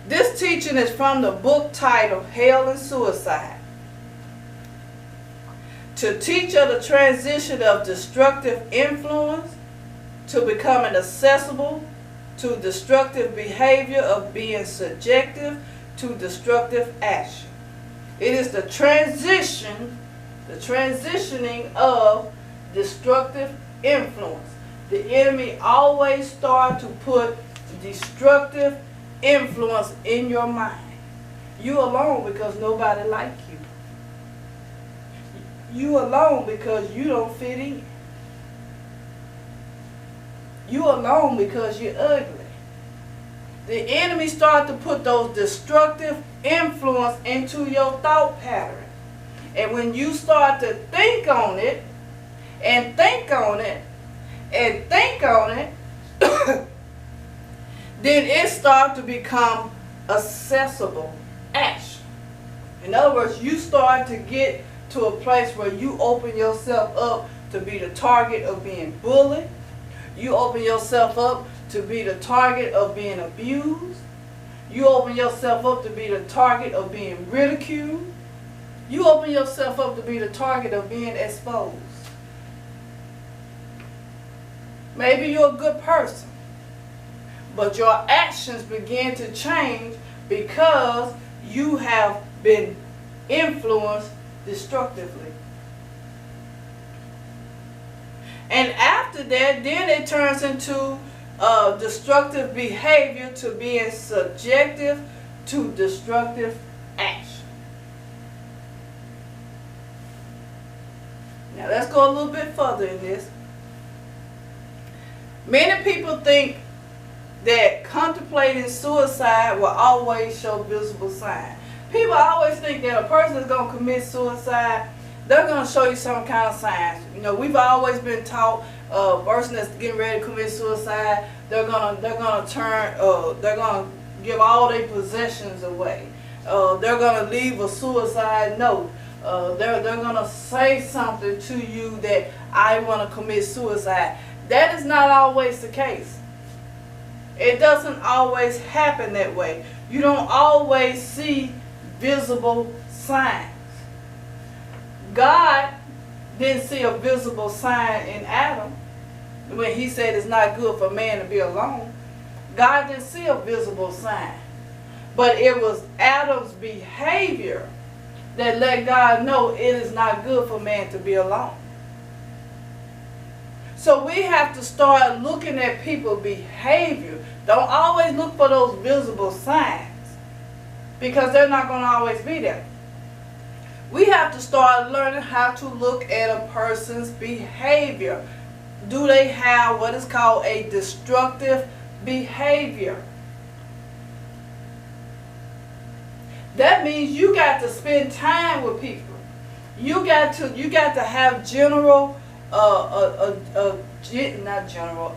This teaching is from the book titled Hell and Suicide. To teach of the transition of destructive influence to becoming accessible to destructive behavior of being subjective to destructive action. It is the transitioning of destructive influence. The enemy always starts to put destructive influence in your mind. You alone because nobody like you. You alone because you don't fit in. You alone because you're ugly. The enemy starts to put those destructive influence into your thought pattern. And when you start to think on it, and think on it, and think on it, then it starts to become accessible action. In other words, you start to get to a place where you open yourself up to be the target of being bullied. You open yourself up to be the target of being abused. You open yourself up to be the target of being ridiculed. You open yourself up to be the target of being exposed. Maybe you're a good person, but your actions begin to change because you have been influenced destructively. And after that, then it turns into destructive behavior to being subjective to destructive action. Now let's go a little bit further in this. Many people think that contemplating suicide will always show visible signs. People always think that a person is going to commit suicide, they're going to show you some kind of signs. You know, we've always been taught a person that's getting ready to commit suicide, they're going to give all their possessions away. They're going to leave a suicide note. They're going to say something to you that I want to commit suicide. That is not always the case. It doesn't always happen that way. You don't always see visible signs. God didn't see a visible sign in Adam when he said it's not good for man to be alone. God didn't see a visible sign. But it was Adam's behavior that let God know it is not good for man to be alone. So we have to start looking at people's behavior. Don't always look for those visible signs, because they're not going to always be there. We have to start learning how to look at a person's behavior. Do they have what is called a destructive behavior? That means you got to spend time with people. You got to have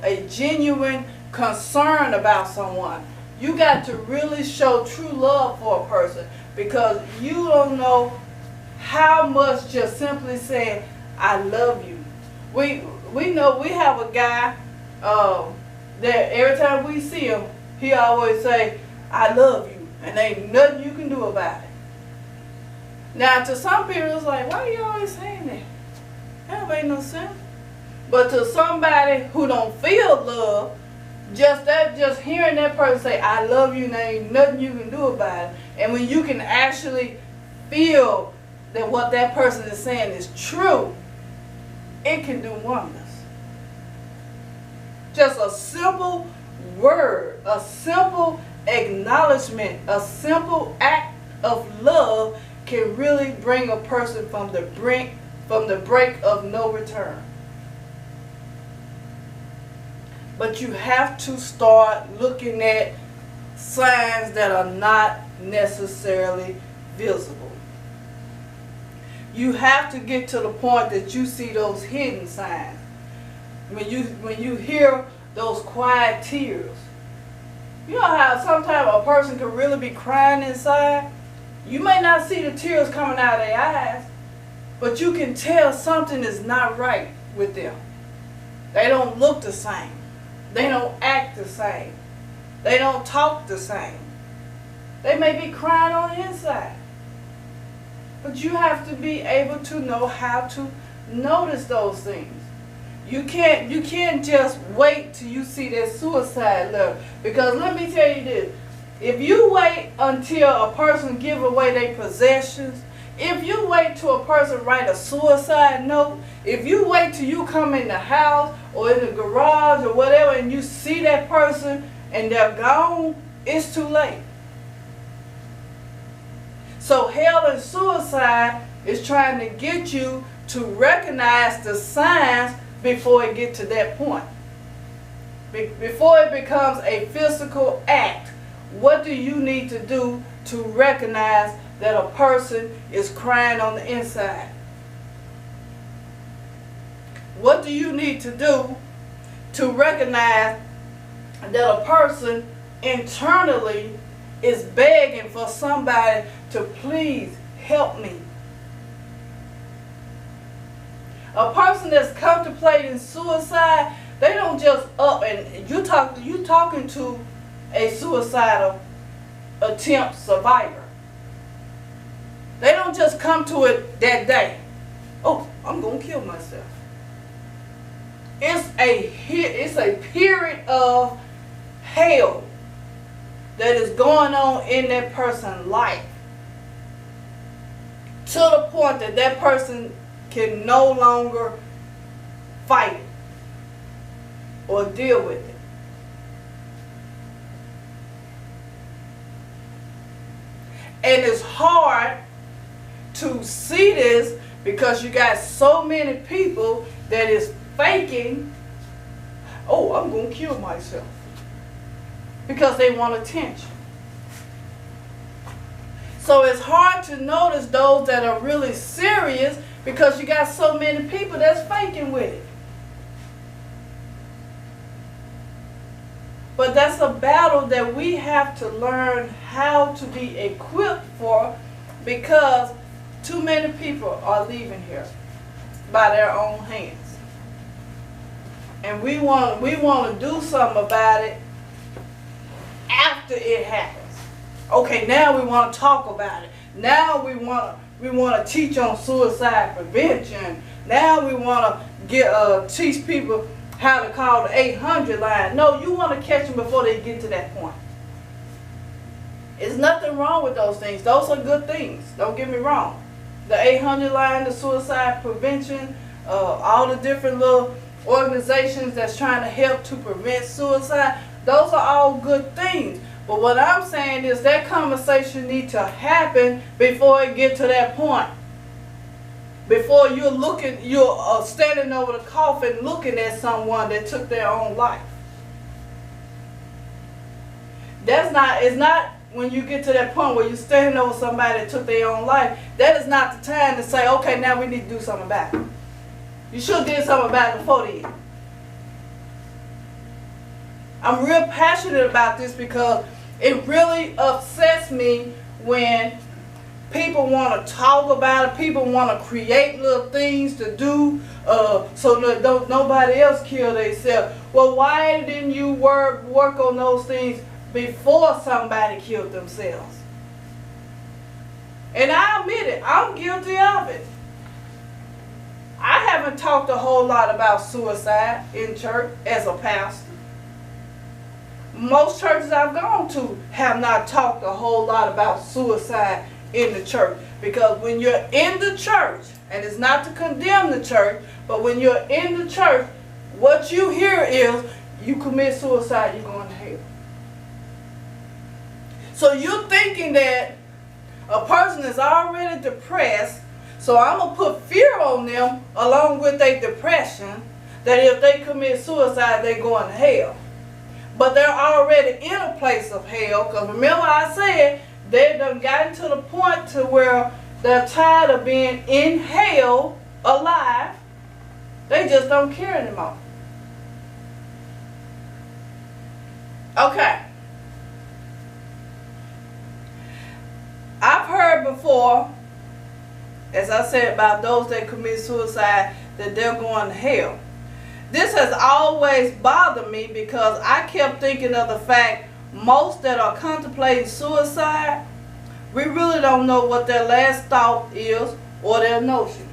a genuine concern about someone. You got to really show true love for a person, because you don't know how much just simply saying I love you. We know we have a guy that every time we see him, he always say I love you, and ain't nothing you can do about it. Now to some people it's like, why are you always saying that? That ain't no sense. But to somebody who don't feel love, just hearing that person say I love you and there ain't nothing you can do about it, and when you can actually feel that what that person is saying is true, it can do wonders. Just a simple word, a simple acknowledgement, a simple act of love can really bring a person from the brink of no return. But you have to start looking at signs that are not necessarily visible. You have to get to the point that you see those hidden signs. When you hear those quiet tears. You know how sometimes a person can really be crying inside? You may not see the tears coming out of their eyes, but you can tell something is not right with them. They don't look the same. They don't act the same. They don't talk the same. They may be crying on the inside. But you have to be able to know how to notice those things. You can't just wait till you see that suicide letter. Because let me tell you this. If you wait until a person give away their possessions, if you wait till a person write a suicide note, if you wait till you come in the house or in the garage or whatever and you see that person and they're gone, it's too late. So hell and suicide is trying to get you to recognize the signs before it gets to that point. Before it becomes a physical act, what do you need to do to recognize that a person is crying on the inside? What do you need to do to recognize that a person internally is begging for somebody to please help me? A person that's contemplating suicide, they don't just up and you talking to a suicidal attempt survivor. They don't just come to it that day. Oh, I'm gonna kill myself. It's a period of hell that is going on in that person's life, to the point that that person can no longer fight it or deal with it. And it's hard to see this because you got so many people that is faking, oh, I'm going to kill myself, because they want attention. So it's hard to notice those that are really serious because you got so many people that's faking with it. But that's a battle that we have to learn how to be equipped for, because too many people are leaving here by their own hands. And we want to do something about it after it happens. Okay, now we want to talk about it. Now we want to teach on suicide prevention. Now we want to teach people how to call the 800 line. No, you want to catch them before they get to that point. There's nothing wrong with those things. Those are good things. Don't get me wrong. The 800 line, the suicide prevention, all the different little organizations that's trying to help to prevent suicide, those are all good things. But what I'm saying is that conversation needs to happen before it gets to that point. Before you're standing over the coffin looking at someone that took their own life. It's not when you get to that point where you're standing over somebody that took their own life, that is not the time to say, okay, now we need to do something about it. You should have did something about it before then. I'm real passionate about this because it really upsets me when people want to talk about it. People want to create little things to do so that nobody else kill themselves. Well, why didn't you work on those things before somebody killed themselves? And I admit it, I'm guilty of it. I haven't talked a whole lot about suicide in church as a pastor. Most churches I've gone to have not talked a whole lot about suicide in the church. Because when you're in the church, and it's not to condemn the church, but when you're in the church, what you hear is, you commit suicide, you're going to hell. So you're thinking that a person is already depressed, so I'm going to put fear on them along with their depression, that if they commit suicide, they're going to hell. But they're already in a place of hell, because remember I said, they done gotten to the point to where they're tired of being in hell alive. They just don't care anymore. Okay. I've heard before, as I said, about those that commit suicide, that they're going to hell. This has always bothered me because I kept thinking of the fact, most that are contemplating suicide, we really don't know what their last thought is or their notion.